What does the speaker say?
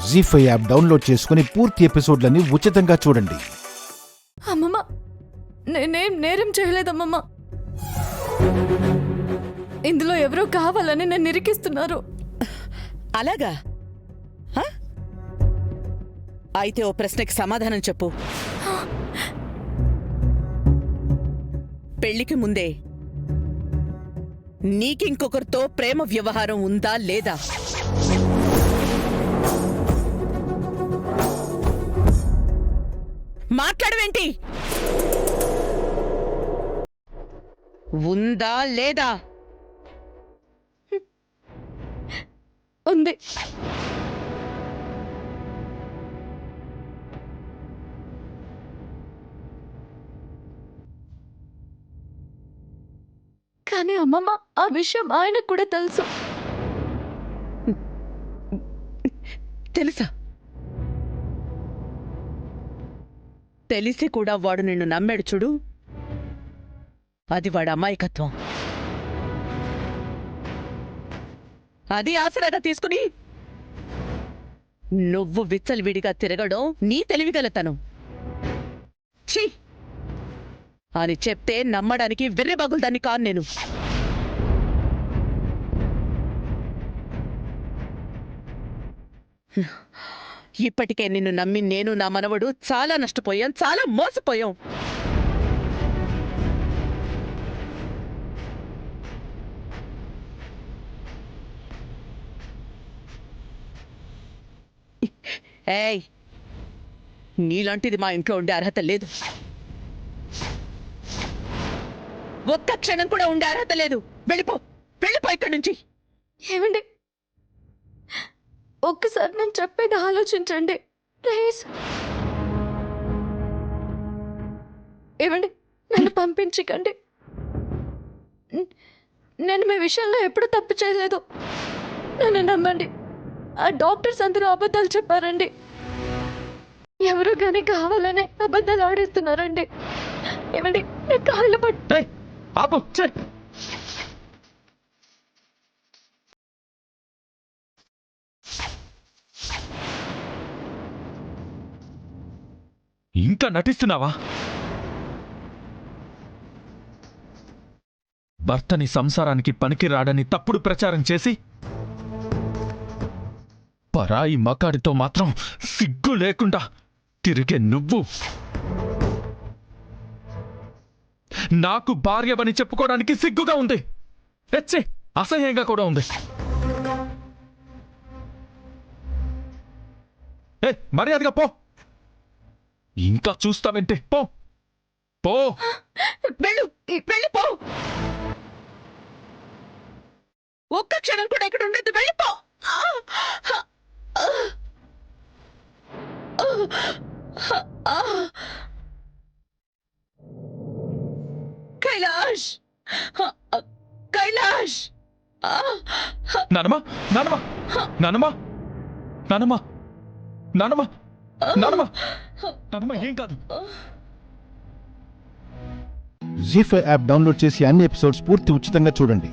జీ5 app download చేసుకుని పూర్తి ఎపిసోడ్లని ఉచితంగా చూడండి. అమ్మమ్మ, నేనేం నేరం చేయలేదమ్మమ్మ. ఇందులో ఎవరో కావాలని నన్ను నిరికిస్తున్నారు. అలాగా? అయితే ఓ ప్రశ్నకి సమాధానం చెప్పు. పెళ్లికి ముందే నీకింకొకరితో ప్రేమ వ్యవహారం ఉందా లేదా? మాట్లాడవేంటి? ఉందా లేదా? ఉంది. కానీ అమ్మమ్మ, ఆ విషయం ఆయనకు కూడా తెలుసు. తెలుసా? తెలిసి కూడా వాడు నిన్ను నమ్మాడు చూడు, అది వాడి అమాయకత్వం. అది ఆసరాగా తీసుకుని నువ్వు విచ్చలవిడిగా తిరగడం నీ తెలివిగలతనం. ఛీ అని చెప్తే నమ్మడానికి వెర్రెబగులుదాన్ని కాను నేను. ఇప్పటికే నిన్ను నమ్మి నేను నా మనవడు చాలా నష్టపోయాం, చాలా మోసపోయాం. ఏయ్, నీలాంటిది మా ఇంట్లో ఉండే అర్హత లేదు. ఒక్క క్షణం కూడా ఉండే అర్హత లేదు. వెళ్ళిపో, వెళ్ళిపో ఇక్కడి నుంచి. ఏమండి, ఒక్కసారి నేను చెప్పేది ఆలోచించండి ప్లీజ్. ఏమండి, నన్ను పంపించకండి. నేను మీ విషయంలో ఎప్పుడు తప్పు చేయలేదు. నన్ను నమ్మండి. ఆ డాక్టర్స్ అందరూ అబద్ధాలు చెప్పారండి. ఎవరు కానీ కావాలనే అబద్ధాలు ఆడిస్తున్నారండి. ఏమండి, నేను కాళ్ళు పట్టు. ఇంకా నటిస్తున్నావా? భర్తని సంసారానికి పనికి రాడని తప్పుడు ప్రచారం చేసి పరాయి మకాడితో మాత్రం సిగ్గు లేకుండా తిరిగే నువ్వు నాకు భార్యవని చెప్పుకోవడానికి సిగ్గుగా ఉంది. ఎచ్చే అసహ్యంగా కూడా ఉంది. మర్యాదగా పో. ఇంకా చూస్తావేంటే? పో పో, వెళ్ళు, వెళ్ళిపో. ఒక్క క్షణం కూడా ఇక్కడ ఉండదు. వెళ్ళిపో. కైలాష్, కైలాష్. నానమ్మా, నానమ్మా, నానమ్మా, నానమ్మా, నానమ్మా, నానమ్మా, నానమ్మా, ఏం కాదు. జీ5 యాప్ డౌన్లోడ్ చేసి అన్ని ఎపిసోడ్స్ పూర్తి ఉచితంగా చూడండి.